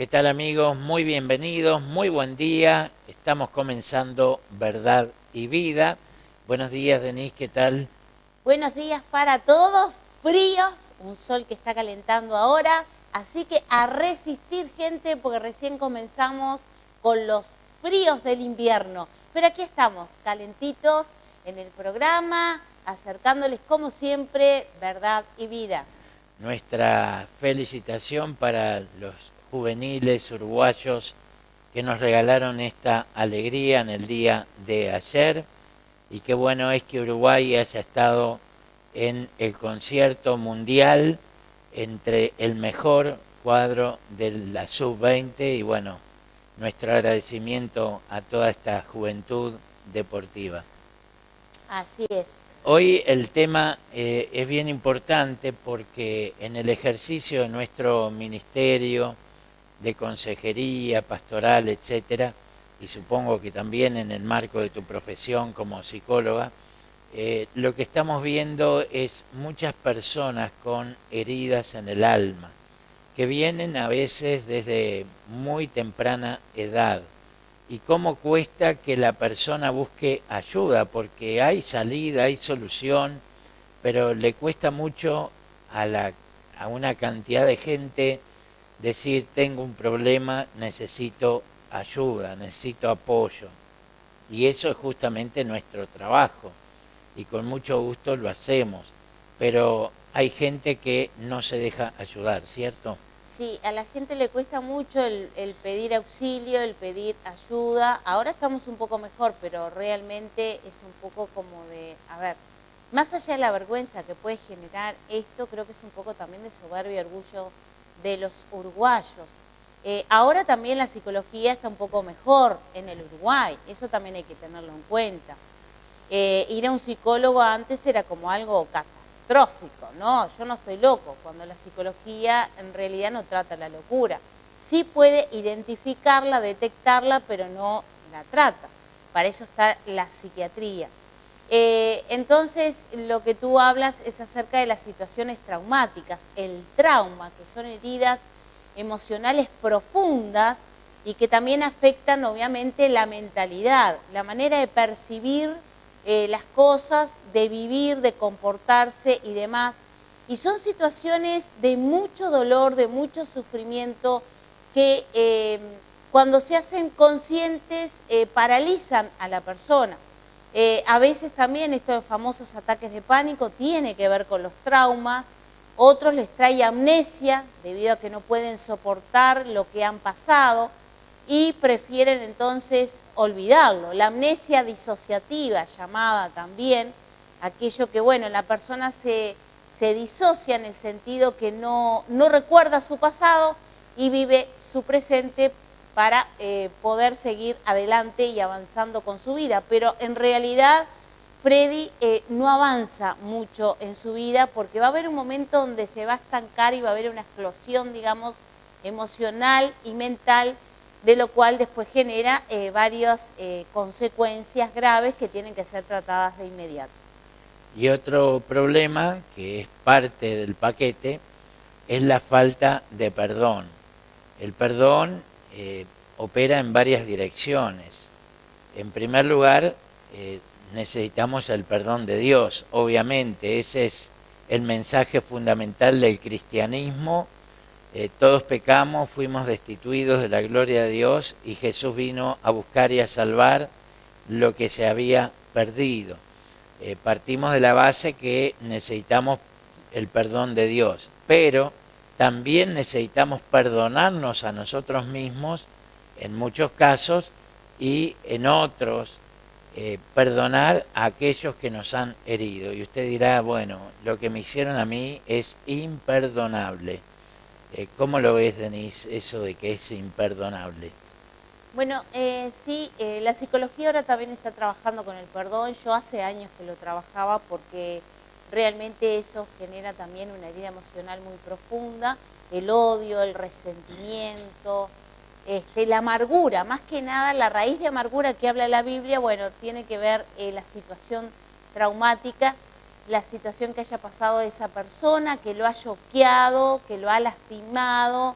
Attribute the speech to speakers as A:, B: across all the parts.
A: ¿Qué tal amigos? Muy bienvenidos, muy buen día. Estamos comenzando Verdad y Vida. Buenos días, Denise, ¿qué tal?
B: Buenos días para todos, fríos, un sol que está calentando ahora, así que a resistir gente porque recién comenzamos con los fríos del invierno. Pero aquí estamos, calentitos en el programa, acercándoles como siempre verdad y vida.
A: Nuestra felicitación para los juveniles uruguayos que nos regalaron esta alegría en el día de ayer. Y qué bueno es que Uruguay haya estado en el concierto mundial entre el mejor cuadro de la sub-20 y bueno, nuestro agradecimiento a toda esta juventud deportiva.
B: Así es.
A: Hoy el tema es bien importante porque en el ejercicio de nuestro ministerio de consejería, pastoral, etcétera, y supongo que también en el marco de tu profesión como psicóloga, lo que estamos viendo es muchas personas con heridas en el alma, que vienen a veces desde muy temprana edad. Y cómo cuesta que la persona busque ayuda, porque hay salida, hay solución, pero le cuesta mucho a una cantidad de gente decir tengo un problema, necesito ayuda, necesito apoyo. Y eso es justamente nuestro trabajo y con mucho gusto lo hacemos, pero hay gente que no se deja ayudar, ¿cierto?
B: Sí, a la gente le cuesta mucho el pedir auxilio, el pedir ayuda. Ahora estamos un poco mejor, pero realmente es un poco como de, a ver, más allá de la vergüenza que puede generar esto, creo que es un poco también de soberbia y orgullo de los uruguayos. Ahora también la psicología está un poco mejor en el Uruguay, eso también hay que tenerlo en cuenta. Ir a un psicólogo antes era como algo catastrófico, ¿no? Yo no estoy loco, cuando la psicología en realidad no trata la locura. Sí puede identificarla, detectarla, pero no la trata. Para eso está la psiquiatría. Entonces, lo que tú hablas es acerca de las situaciones traumáticas, el trauma, que son heridas emocionales profundas y que también afectan obviamente la mentalidad, la manera de percibir las cosas, de vivir, de comportarse y demás. Y son situaciones de mucho dolor, de mucho sufrimiento, que cuando se hacen conscientes paralizan a la persona. A veces también estos famosos ataques de pánico tiene que ver con los traumas, otros les trae amnesia debido a que no pueden soportar lo que han pasado y prefieren entonces olvidarlo. La amnesia disociativa llamada también, aquello que, bueno, la persona se disocia en el sentido que no recuerda su pasado y vive su presente para poder seguir adelante y avanzando con su vida. Pero en realidad Freddy no avanza mucho en su vida porque va a haber un momento donde se va a estancar y va a haber una explosión, digamos, emocional y mental, de lo cual después genera varias consecuencias graves que tienen que ser tratadas de inmediato.
A: Y otro problema que es parte del paquete es la falta de perdón. El perdón opera en varias direcciones. En primer lugar, necesitamos el perdón de Dios, obviamente, ese es el mensaje fundamental del cristianismo. Todos pecamos, fuimos destituidos de la gloria de Dios y Jesús vino a buscar y a salvar lo que se había perdido. Partimos de la base que necesitamos el perdón de Dios, pero también necesitamos perdonarnos a nosotros mismos en muchos casos y en otros perdonar a aquellos que nos han herido. Y usted dirá, bueno, lo que me hicieron a mí es imperdonable. ¿Cómo lo ves, Denise, eso de que es imperdonable?
B: Bueno, sí, la psicología ahora también está trabajando con el perdón. Yo hace años que lo trabajaba porque realmente eso genera también una herida emocional muy profunda, el odio, el resentimiento, la amargura, más que nada la raíz de amargura que habla la Biblia, bueno, tiene que ver la situación traumática, la situación que haya pasado esa persona, que lo ha choqueado, que lo ha lastimado,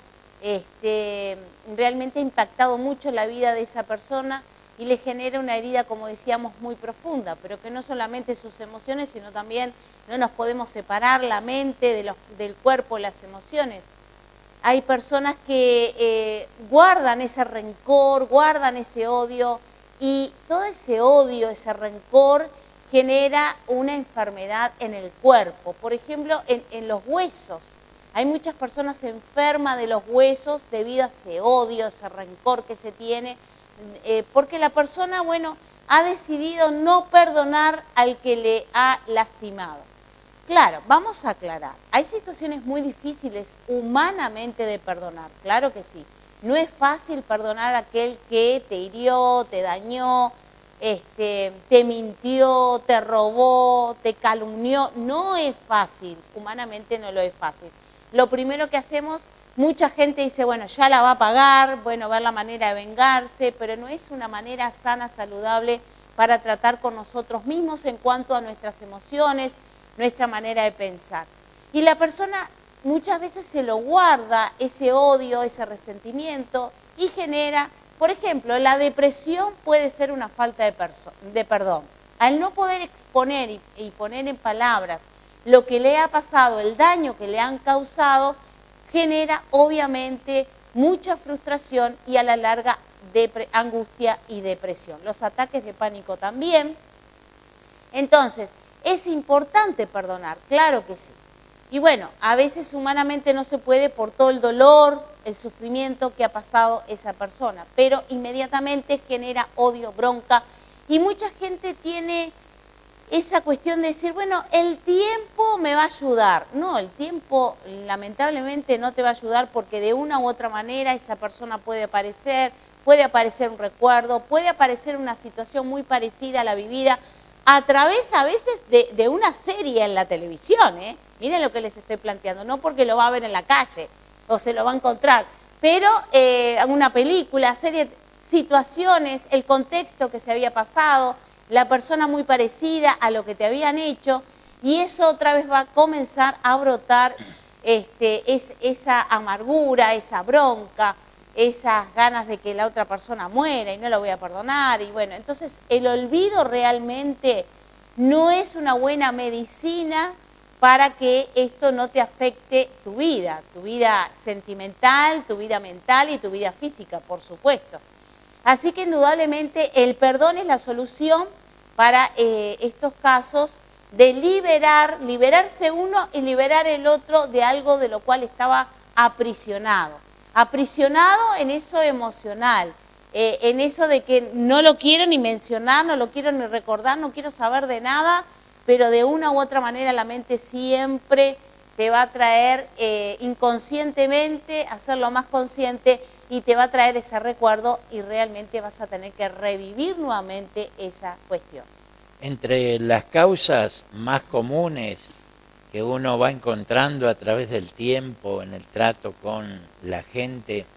B: realmente ha impactado mucho la vida de esa persona y le genera una herida, como decíamos, muy profunda, pero que no solamente sus emociones, sino también no nos podemos separar la mente del cuerpo, las emociones. Hay personas que guardan ese rencor, guardan ese odio, y todo ese odio, ese rencor, genera una enfermedad en el cuerpo. Por ejemplo, en los huesos. Hay muchas personas enfermas de los huesos debido a ese odio, ese rencor que se tiene, porque la persona, bueno, ha decidido no perdonar al que le ha lastimado. Claro, vamos a aclarar, hay situaciones muy difíciles humanamente de perdonar, claro que sí. No es fácil perdonar a aquel que te hirió, te dañó, te mintió, te robó, te calumnió. No es fácil, humanamente no lo es fácil. Lo primero que hacemos, mucha gente dice, bueno, ya la va a pagar, bueno, ver la manera de vengarse, pero no es una manera sana, saludable para tratar con nosotros mismos en cuanto a nuestras emociones, nuestra manera de pensar. Y la persona muchas veces se lo guarda, ese odio, ese resentimiento, y genera, por ejemplo, la depresión puede ser una falta de perdón. Al no poder exponer y poner en palabras lo que le ha pasado, el daño que le han causado, genera obviamente mucha frustración y a la larga angustia y depresión. Los ataques de pánico también. Entonces, ¿es importante perdonar? Claro que sí. Y bueno, a veces humanamente no se puede por todo el dolor, el sufrimiento que ha pasado esa persona, pero inmediatamente genera odio, bronca, y mucha gente tiene esa cuestión de decir, bueno, el tiempo me va a ayudar. No, el tiempo lamentablemente no te va a ayudar, porque de una u otra manera esa persona puede aparecer un recuerdo, puede aparecer una situación muy parecida a la vivida, a través a veces de una serie en la televisión, Miren lo que les estoy planteando, no porque lo va a ver en la calle o se lo va a encontrar, pero una película, serie, situaciones, el contexto que se había pasado, la persona muy parecida a lo que te habían hecho, y eso otra vez va a comenzar a brotar esa amargura, esa bronca, esas ganas de que la otra persona muera y no la voy a perdonar. Y bueno, entonces el olvido realmente no es una buena medicina para que esto no te afecte tu vida sentimental, tu vida mental y tu vida física, por supuesto. Así que indudablemente el perdón es la solución para estos casos de liberarse uno y liberar el otro de algo de lo cual estaba aprisionado en eso emocional, en eso de que no lo quiero ni mencionar, no lo quiero ni recordar, no quiero saber de nada, pero de una u otra manera la mente siempre te va a traer inconscientemente, hacerlo más consciente, y te va a traer ese recuerdo y realmente vas a tener que revivir nuevamente esa cuestión.
A: Entre las causas más comunes que uno va encontrando a través del tiempo en el trato con la gente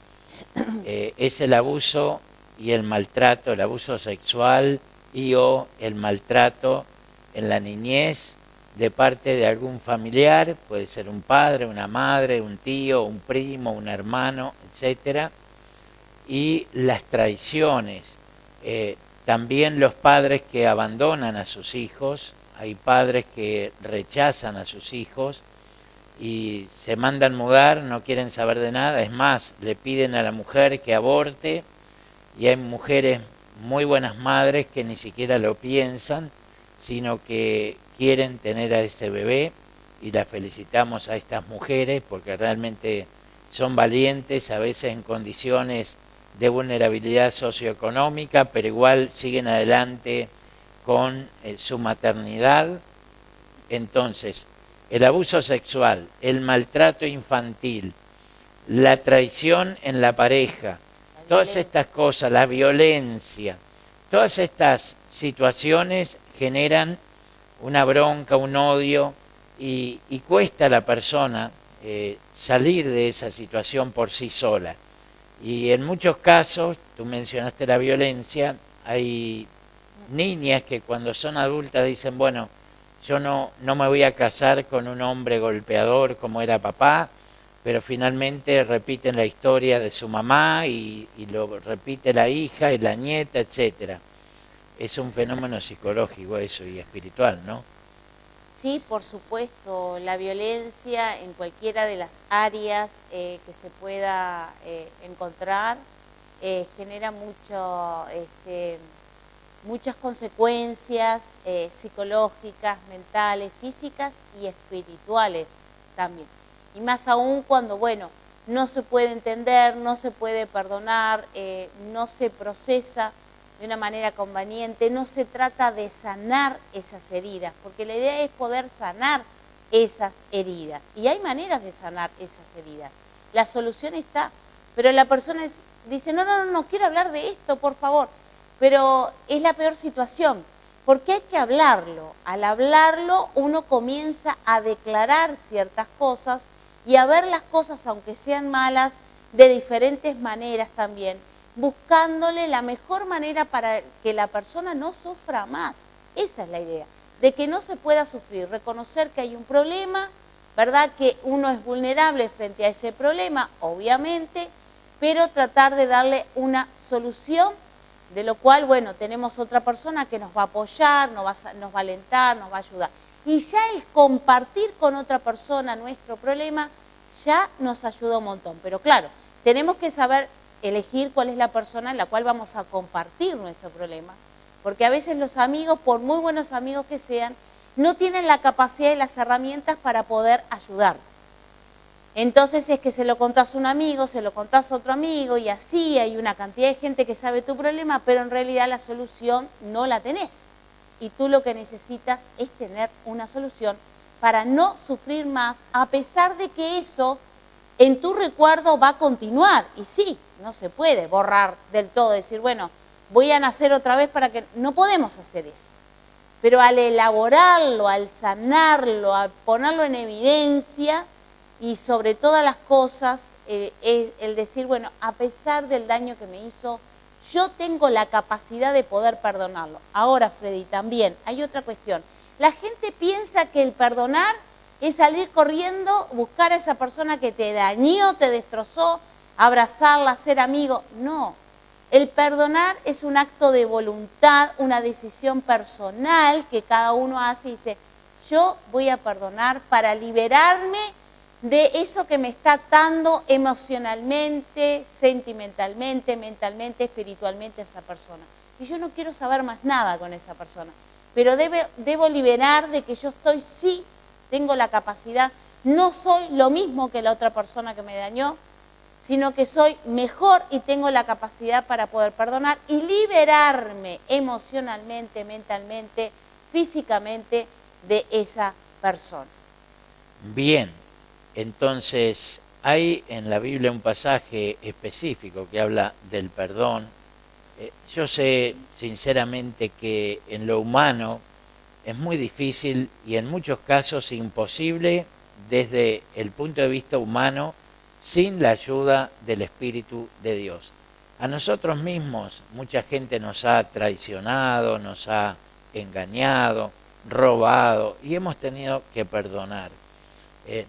A: es el abuso y el maltrato, el abuso sexual y o el maltrato en la niñez de parte de algún familiar, puede ser un padre, una madre, un tío, un primo, un hermano, etcétera, y las traiciones. También los padres que abandonan a sus hijos, hay padres que rechazan a sus hijos y se mandan mudar, no quieren saber de nada, es más, le piden a la mujer que aborte, y hay mujeres muy buenas madres que ni siquiera lo piensan, sino que quieren tener a ese bebé, y las felicitamos a estas mujeres porque realmente son valientes, a veces en condiciones de vulnerabilidad socioeconómica, pero igual siguen adelante con su maternidad. Entonces, el abuso sexual, el maltrato infantil, la traición en la pareja, todas estas cosas, la violencia, todas estas situaciones generan una bronca, un odio, y cuesta a la persona salir de esa situación por sí sola. Y en muchos casos, tú mencionaste la violencia, hay niñas que cuando son adultas dicen, bueno, yo no me voy a casar con un hombre golpeador como era papá, pero finalmente repiten la historia de su mamá y lo repite la hija y la nieta, etcétera. Es un fenómeno psicológico eso y espiritual, ¿no?
B: Sí, por supuesto, la violencia en cualquiera de las áreas que se pueda encontrar genera muchas consecuencias psicológicas, mentales, físicas y espirituales también. Y más aún cuando, bueno, no se puede entender, no se puede perdonar, no se procesa de una manera conveniente, no se trata de sanar esas heridas, porque la idea es poder sanar esas heridas. Y hay maneras de sanar esas heridas. La solución está, pero la persona dice, no, quiero hablar de esto, por favor. Pero es la peor situación, porque hay que hablarlo. Al hablarlo uno comienza a declarar ciertas cosas y a ver las cosas, aunque sean malas, de diferentes maneras también, buscándole la mejor manera para que la persona no sufra más. Esa es la idea, de que no se pueda sufrir, reconocer que hay un problema, ¿verdad? Que uno es vulnerable frente a ese problema, obviamente, pero tratar de darle una solución, de lo cual, bueno, tenemos otra persona que nos va a apoyar, nos va a alentar, nos va a ayudar. Y ya el compartir con otra persona nuestro problema ya nos ayuda un montón. Pero claro, tenemos que saber elegir cuál es la persona en la cual vamos a compartir nuestro problema, porque a veces los amigos, por muy buenos amigos que sean, no tienen la capacidad y las herramientas para poder ayudarte. Entonces es que se lo contás a un amigo, se lo contás a otro amigo y así hay una cantidad de gente que sabe tu problema, pero en realidad la solución no la tenés. Y tú lo que necesitas es tener una solución para no sufrir más, a pesar de que eso en tu recuerdo va a continuar. Y sí, no se puede borrar del todo, decir, bueno, voy a nacer otra vez para que... No podemos hacer eso. Pero al elaborarlo, al sanarlo, al ponerlo en evidencia y sobre todas las cosas, es el decir, bueno, a pesar del daño que me hizo, yo tengo la capacidad de poder perdonarlo. Ahora, Freddy, también hay otra cuestión. La gente piensa que el perdonar es salir corriendo, buscar a esa persona que te dañó, te destrozó, abrazarla, ser amigo. No, el perdonar es un acto de voluntad, una decisión personal que cada uno hace y dice, yo voy a perdonar para liberarme de eso que me está atando emocionalmente, sentimentalmente, mentalmente, espiritualmente a esa persona. Y yo no quiero saber más nada con esa persona, pero debo liberar de que yo sí, tengo la capacidad, no soy lo mismo que la otra persona que me dañó, sino que soy mejor y tengo la capacidad para poder perdonar y liberarme emocionalmente, mentalmente, físicamente de esa persona.
A: Bien, entonces hay en la Biblia un pasaje específico que habla del perdón. Yo sé sinceramente que en lo humano es muy difícil y en muchos casos imposible desde el punto de vista humano sin la ayuda del Espíritu de Dios. A nosotros mismos mucha gente nos ha traicionado, nos ha engañado, robado y hemos tenido que perdonar.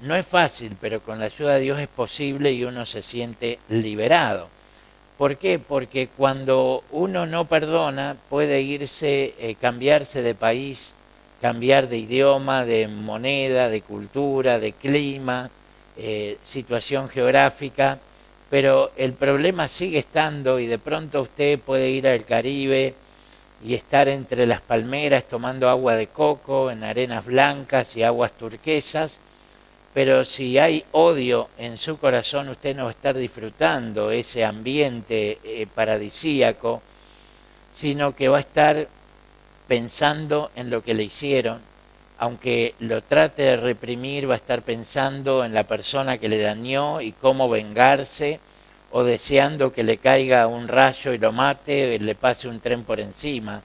A: No es fácil, pero con la ayuda de Dios es posible y uno se siente liberado. ¿Por qué? Porque cuando uno no perdona puede irse, cambiarse de país, cambiar de idioma, de moneda, de cultura, de clima, situación geográfica, pero el problema sigue estando y de pronto usted puede ir al Caribe y estar entre las palmeras tomando agua de coco en arenas blancas y aguas turquesas, pero si hay odio en su corazón, usted no va a estar disfrutando ese ambiente paradisíaco, sino que va a estar pensando en lo que le hicieron. Aunque lo trate de reprimir, va a estar pensando en la persona que le dañó y cómo vengarse, o deseando que le caiga un rayo y lo mate, le pase un tren por encima.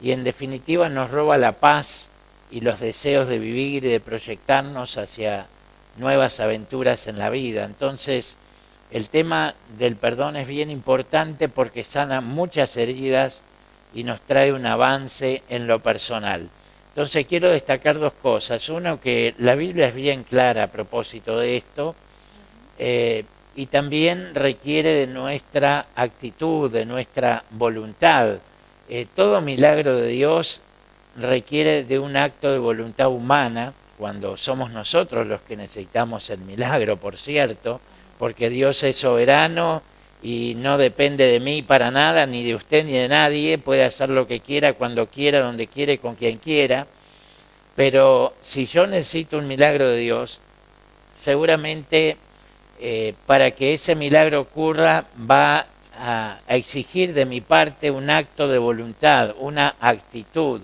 A: Y en definitiva nos roba la paz y los deseos de vivir y de proyectarnos hacia nuevas aventuras en la vida. Entonces, el tema del perdón es bien importante porque sana muchas heridas y nos trae un avance en lo personal. Entonces quiero destacar dos cosas. Uno, que la Biblia es bien clara a propósito de esto, y también requiere de nuestra actitud, de nuestra voluntad. Todo milagro de Dios requiere de un acto de voluntad humana, cuando somos nosotros los que necesitamos el milagro, por cierto, porque Dios es soberano y no depende de mí para nada, ni de usted ni de nadie, puede hacer lo que quiera, cuando quiera, donde quiera, con quien quiera. Pero si yo necesito un milagro de Dios, seguramente para que ese milagro ocurra va a exigir de mi parte un acto de voluntad, una actitud.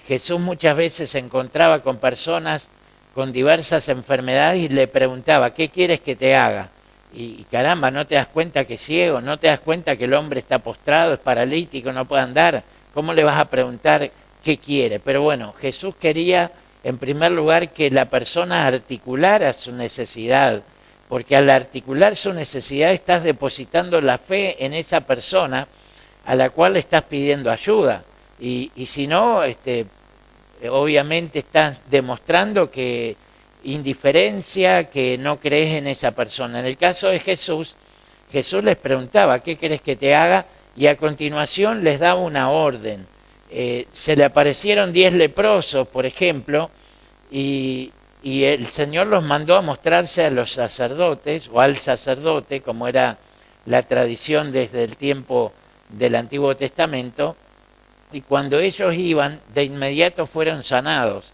A: Jesús muchas veces se encontraba con personas con diversas enfermedades y le preguntaba, ¿qué quieres que te haga? Y caramba, ¿no te das cuenta que es ciego? ¿No te das cuenta que el hombre está postrado, es paralítico, no puede andar? ¿Cómo le vas a preguntar qué quiere? Pero bueno, Jesús quería en primer lugar que la persona articulara su necesidad, porque al articular su necesidad estás depositando la fe en esa persona a la cual le estás pidiendo ayuda. Y si no, obviamente estás demostrando que indiferencia, que no crees en esa persona. En el caso de Jesús, Jesús les preguntaba, ¿qué querés que te haga? Y a continuación les daba una orden. Se le aparecieron 10 leprosos, por ejemplo, y el Señor los mandó a mostrarse a los sacerdotes, o al sacerdote, como era la tradición desde el tiempo del Antiguo Testamento, y cuando ellos iban, de inmediato fueron sanados.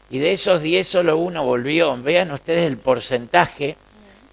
A: Y de esos 10 solo uno volvió. Vean ustedes el porcentaje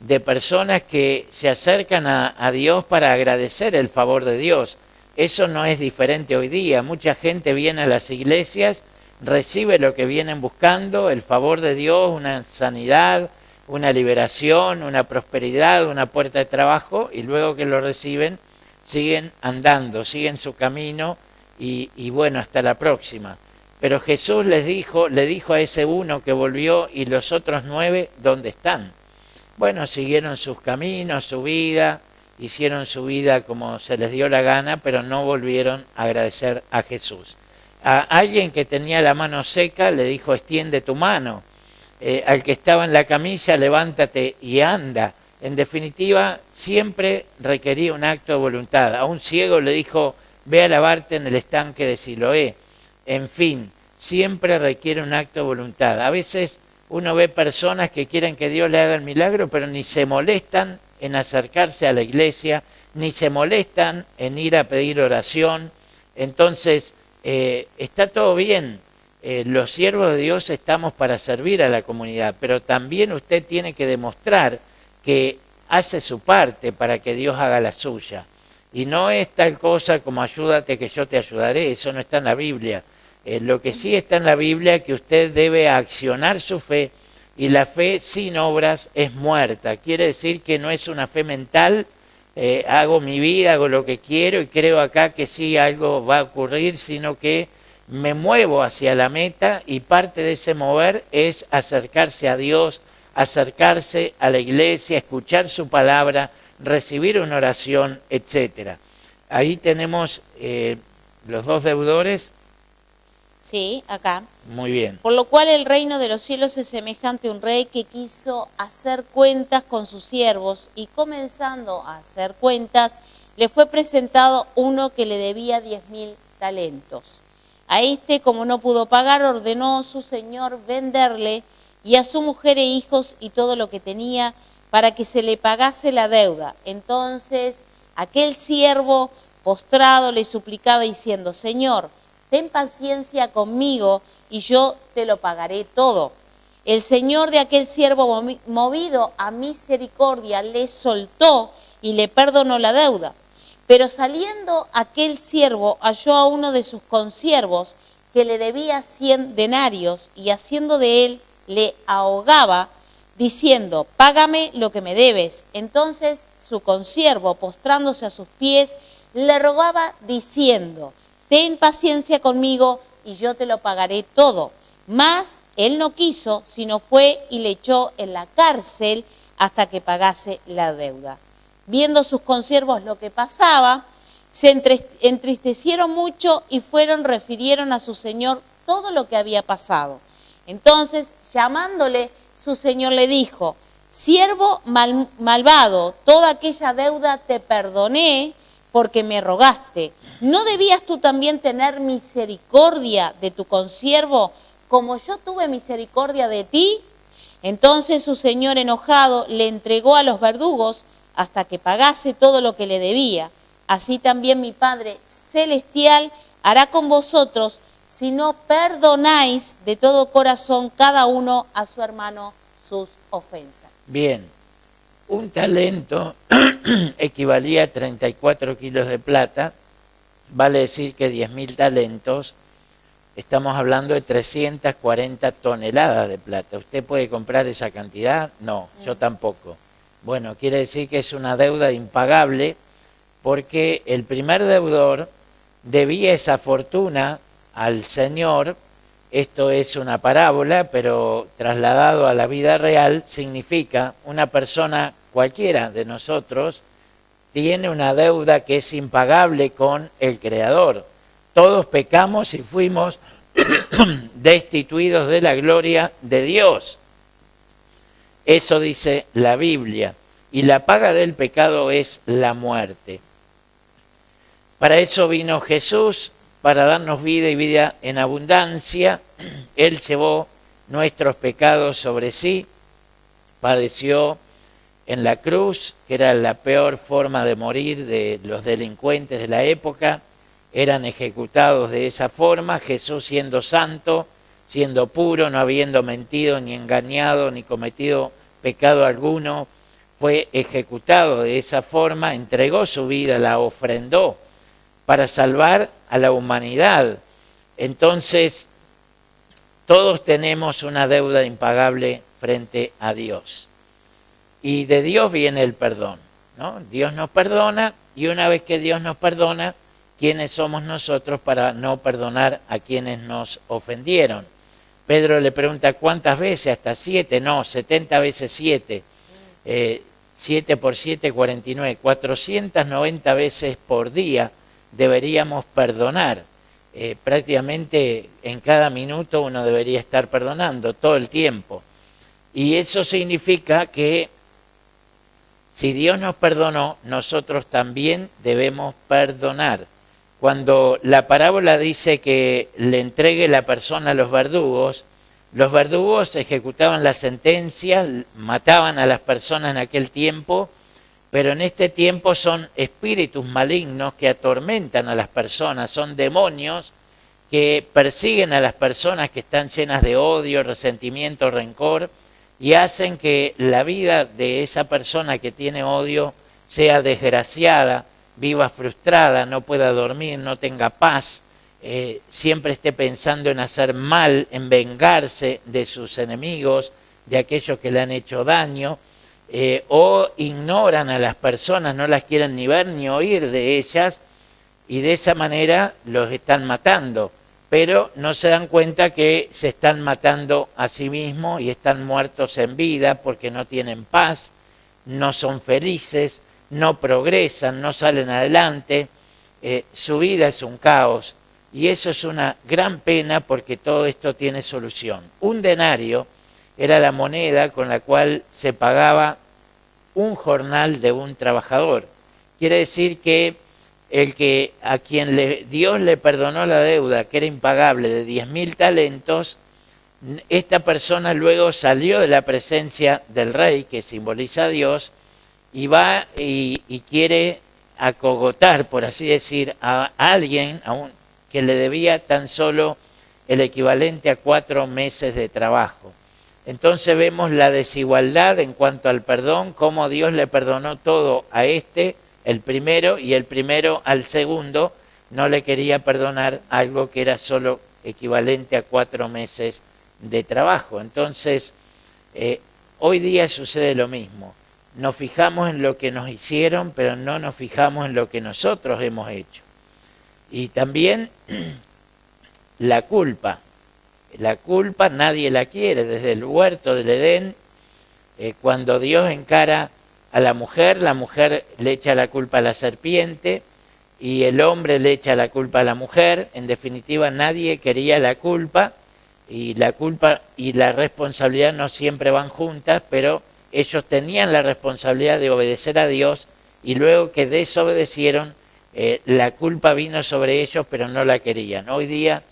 A: de personas que se acercan a Dios para agradecer el favor de Dios. Eso no es diferente hoy día. Mucha gente viene a las iglesias, recibe lo que vienen buscando, el favor de Dios, una sanidad, una liberación, una prosperidad, una puerta de trabajo, y luego que lo reciben, siguen andando, siguen su camino, y bueno, hasta la próxima. Pero Jesús le dijo a ese uno que volvió, ¿y los otros 9 dónde están? Bueno, siguieron sus caminos, su vida, hicieron su vida como se les dio la gana, pero no volvieron a agradecer a Jesús. A alguien que tenía la mano seca le dijo, extiende tu mano. Al que estaba en la camilla, levántate y anda. En definitiva, siempre requería un acto de voluntad. A un ciego le dijo, ve a lavarte en el estanque de Siloé. En fin, siempre requiere un acto de voluntad. A veces uno ve personas que quieren que Dios le haga el milagro, pero ni se molestan en acercarse a la iglesia, ni se molestan en ir a pedir oración. Entonces, está todo bien. Los siervos de Dios estamos para servir a la comunidad, pero también usted tiene que demostrar que hace su parte para que Dios haga la suya. Y no es tal cosa como ayúdate que yo te ayudaré, eso no está en la Biblia. Lo que sí está en la Biblia es que usted debe accionar su fe, y la fe sin obras es muerta. Quiere decir que no es una fe mental, hago mi vida, hago lo que quiero y creo acá que sí algo va a ocurrir, sino que me muevo hacia la meta, y parte de ese mover es acercarse a Dios, acercarse a la iglesia, escuchar su palabra, recibir una oración, etc. Ahí tenemos los 2 deudores.
B: Sí, acá.
A: Muy bien.
B: Por lo cual el reino de los cielos es semejante a un rey que quiso hacer cuentas con sus siervos, y comenzando a hacer cuentas, le fue presentado uno que le debía 10.000 talentos. A este, como no pudo pagar, ordenó su señor venderle, y a su mujer e hijos y todo lo que tenía, para que se le pagase la deuda. Entonces aquel siervo postrado le suplicaba diciendo, Señor, ten paciencia conmigo y yo te lo pagaré todo. El señor de aquel siervo, movido a misericordia, le soltó y le perdonó la deuda. Pero saliendo aquel siervo halló a uno de sus consiervos que le debía 100 denarios, y haciendo de él le ahogaba, diciendo, págame lo que me debes. Entonces su consiervo, postrándose a sus pies, le rogaba diciendo, ten paciencia conmigo y yo te lo pagaré todo. Mas él no quiso, sino fue y le echó en la cárcel hasta que pagase la deuda. Viendo sus consiervos lo que pasaba, se entristecieron mucho y refirieron a su señor todo lo que había pasado. Entonces, llamándole, su señor le dijo, siervo malvado, toda aquella deuda te perdoné porque me rogaste. ¿No debías tú también tener misericordia de tu consiervo como yo tuve misericordia de ti? Entonces su señor enojado le entregó a los verdugos hasta que pagase todo lo que le debía. Así también mi Padre Celestial hará con vosotros si no perdonáis de todo corazón cada uno a su hermano sus ofensas.
A: Bien, un talento equivalía a 34 kilos de plata, vale decir que 10.000 talentos, estamos hablando de 340 toneladas de plata. ¿Usted puede comprar esa cantidad? No, yo tampoco. Bueno, quiere decir que es una deuda impagable porque el primer deudor debía esa fortuna al Señor. Esto es una parábola, pero trasladado a la vida real significa una persona cualquiera de nosotros tiene una deuda que es impagable con el Creador. Todos pecamos y fuimos destituidos de la gloria de Dios. Eso dice la Biblia. Y la paga del pecado es la muerte. Para eso vino Jesús, para darnos vida y vida en abundancia. Él llevó nuestros pecados sobre sí, padeció en la cruz, que era la peor forma de morir de los delincuentes de la época, eran ejecutados de esa forma. Jesús, siendo santo, siendo puro, no habiendo mentido, ni engañado, ni cometido pecado alguno, fue ejecutado de esa forma, entregó su vida, la ofrendó para salvar a la humanidad. Entonces, todos tenemos una deuda impagable frente a Dios. Y de Dios viene el perdón, ¿no? Dios nos perdona, y una vez que Dios nos perdona, ¿quiénes somos nosotros para no perdonar a quienes nos ofendieron? Pedro le pregunta, ¿cuántas veces? ¿Hasta 7? No, 70 veces 7. 7 por 7, 49. 490 veces por día deberíamos perdonar. Prácticamente en cada minuto uno debería estar perdonando todo el tiempo. Y eso significa que si Dios nos perdonó, nosotros también debemos perdonar. Cuando la parábola dice que le entregue la persona a los verdugos ejecutaban la sentencia, mataban a las personas en aquel tiempo, pero en este tiempo son espíritus malignos que atormentan a las personas, son demonios que persiguen a las personas que están llenas de odio, resentimiento, rencor, y hacen que la vida de esa persona que tiene odio sea desgraciada, viva frustrada, no pueda dormir, no tenga paz, siempre esté pensando en hacer mal, en vengarse de sus enemigos, de aquellos que le han hecho daño, o ignoran a las personas, no las quieren ni ver ni oír de ellas, y de esa manera los están matando. Pero no se dan cuenta que se están matando a sí mismos y están muertos en vida porque no tienen paz, no son felices, no progresan, no salen adelante, su vida es un caos. Y eso es una gran pena porque todo esto tiene solución. Un denario era la moneda con la cual se pagaba un jornal de un trabajador. Quiere decir que a quien Dios le perdonó la deuda, que era impagable, de 10.000 talentos, esta persona luego salió de la presencia del rey, que simboliza a Dios, y va y quiere acogotar, por así decir, a alguien que le debía tan solo el equivalente a 4 meses de trabajo. Entonces vemos la desigualdad en cuanto al perdón, cómo Dios le perdonó todo a el primero, y el primero al segundo no le quería perdonar algo que era solo equivalente a 4 meses de trabajo. Entonces, hoy día sucede lo mismo. Nos fijamos en lo que nos hicieron, pero no nos fijamos en lo que nosotros hemos hecho. Y también la culpa. La culpa nadie la quiere. Desde el huerto del Edén, cuando Dios encara a la mujer le echa la culpa a la serpiente y el hombre le echa la culpa a la mujer. En definitiva, nadie quería la culpa y la responsabilidad no siempre van juntas, pero ellos tenían la responsabilidad de obedecer a Dios y luego que desobedecieron, la culpa vino sobre ellos, pero no la querían. Hoy día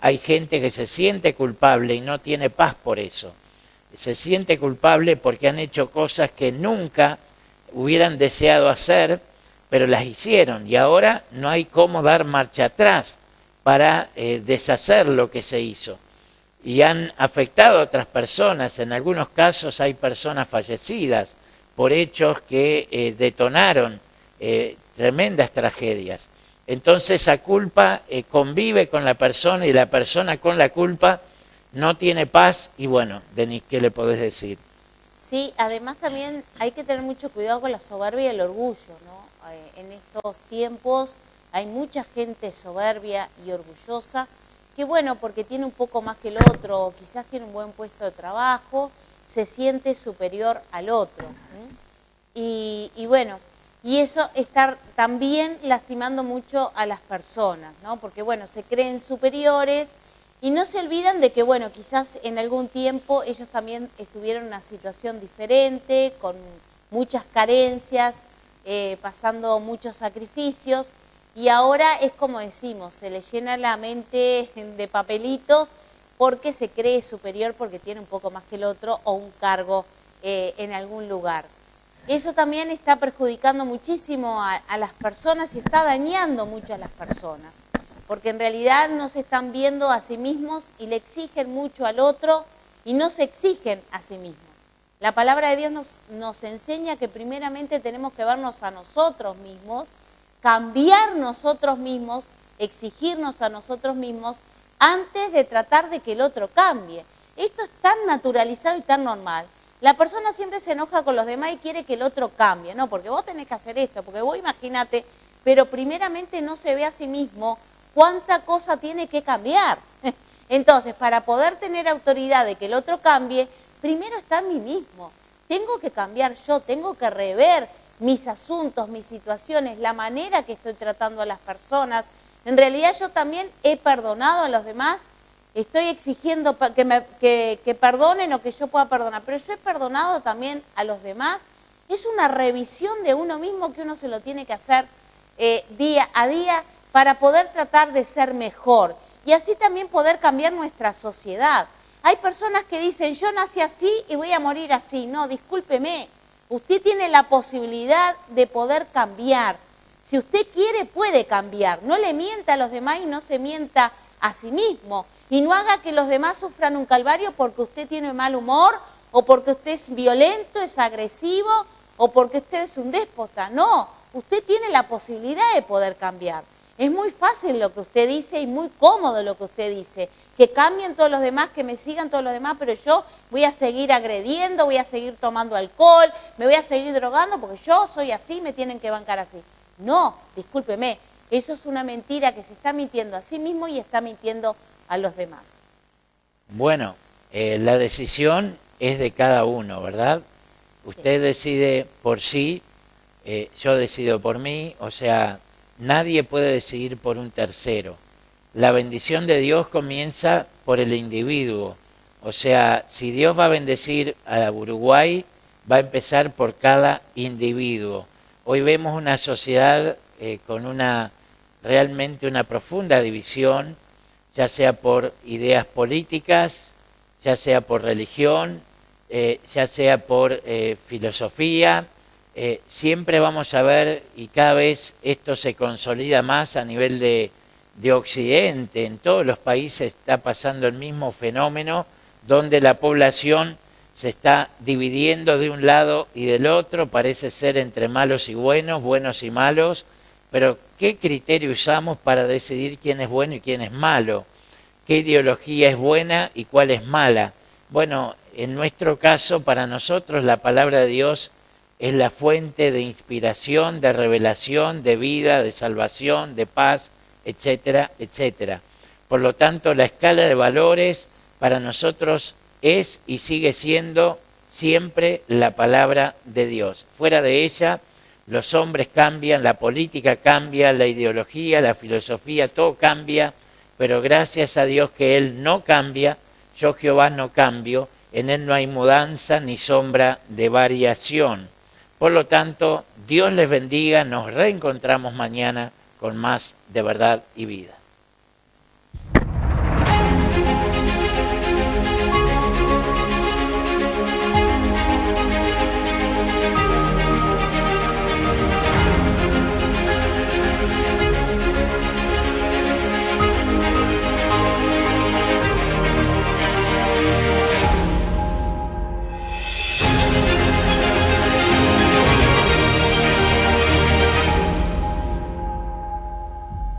A: hay gente que se siente culpable y no tiene paz por eso. Se siente culpable porque han hecho cosas que nunca hubieran deseado hacer, pero las hicieron y ahora no hay cómo dar marcha atrás para deshacer lo que se hizo. Y han afectado a otras personas. En algunos casos hay personas fallecidas por hechos que detonaron tremendas tragedias. Entonces esa culpa convive con la persona y la persona con la culpa no tiene paz. Y bueno, Denise, ¿qué le podés decir?
B: Sí, además también hay que tener mucho cuidado con la soberbia y el orgullo, ¿no? En estos tiempos hay mucha gente soberbia y orgullosa que, bueno, porque tiene un poco más que el otro, o quizás tiene un buen puesto de trabajo, se siente superior al otro. Y bueno, y eso está también lastimando mucho a las personas, ¿no? Porque, bueno, se creen superiores y no se olvidan de que, bueno, quizás en algún tiempo ellos también estuvieron en una situación diferente, con muchas carencias, pasando muchos sacrificios, y ahora es como decimos, se le llena la mente de papelitos porque se cree superior porque tiene un poco más que el otro o un cargo en algún lugar. Eso también está perjudicando muchísimo a las personas y está dañando mucho a las personas, porque en realidad no se están viendo a sí mismos y le exigen mucho al otro y no se exigen a sí mismos. La palabra de Dios nos enseña que primeramente tenemos que vernos a nosotros mismos, cambiar nosotros mismos, exigirnos a nosotros mismos antes de tratar de que el otro cambie. Esto es tan naturalizado y tan normal. La persona siempre se enoja con los demás y quiere que el otro cambie, no, porque vos tenés que hacer esto, porque vos imagínate, pero primeramente no se ve a sí mismo cuánta cosa tiene que cambiar. Entonces, para poder tener autoridad de que el otro cambie, primero está en mí mismo. Tengo que cambiar yo, tengo que rever mis asuntos, mis situaciones, la manera que estoy tratando a las personas. En realidad yo también he perdonado a los demás, estoy exigiendo que perdonen o que yo pueda perdonar, pero yo he perdonado también a los demás. Es una revisión de uno mismo que uno se lo tiene que hacer día a día para poder tratar de ser mejor y así también poder cambiar nuestra sociedad. Hay personas que dicen, yo nací así y voy a morir así. No, discúlpeme, usted tiene la posibilidad de poder cambiar. Si usted quiere, puede cambiar. No le mienta a los demás y no se mienta a sí mismo. Y no haga que los demás sufran un calvario porque usted tiene mal humor o porque usted es violento, es agresivo o porque usted es un déspota. No, usted tiene la posibilidad de poder cambiar. Es muy fácil lo que usted dice y muy cómodo lo que usted dice. Que cambien todos los demás, que me sigan todos los demás, pero yo voy a seguir agrediendo, voy a seguir tomando alcohol, me voy a seguir drogando porque yo soy así, me tienen que bancar así. No, discúlpeme, eso es una mentira que se está mintiendo a sí mismo y está mintiendo a los demás.
A: Bueno, la decisión es de cada uno, ¿verdad? Usted decide por sí, yo decido por mí, o sea, nadie puede decidir por un tercero. La bendición de Dios comienza por el individuo. O sea, si Dios va a bendecir a Uruguay, va a empezar por cada individuo. Hoy vemos una sociedad con realmente una profunda división, ya sea por ideas políticas, ya sea por religión, ya sea por filosofía. Siempre vamos a ver, y cada vez esto se consolida más a nivel de Occidente, en todos los países está pasando el mismo fenómeno, donde la población se está dividiendo de un lado y del otro, parece ser entre malos y buenos y malos, pero ¿qué criterio usamos para decidir quién es bueno y quién es malo? ¿Qué ideología es buena y cuál es mala? Bueno, en nuestro caso, para nosotros, la palabra de Dios es la fuente de inspiración, de revelación, de vida, de salvación, de paz, etcétera, etcétera. Por lo tanto, la escala de valores para nosotros es y sigue siendo siempre la palabra de Dios. Fuera de ella, los hombres cambian, la política cambia, la ideología, la filosofía, todo cambia, pero gracias a Dios que Él no cambia, yo Jehová no cambio, en Él no hay mudanza ni sombra de variación. Por lo tanto, Dios les bendiga, nos reencontramos mañana con más de verdad y vida.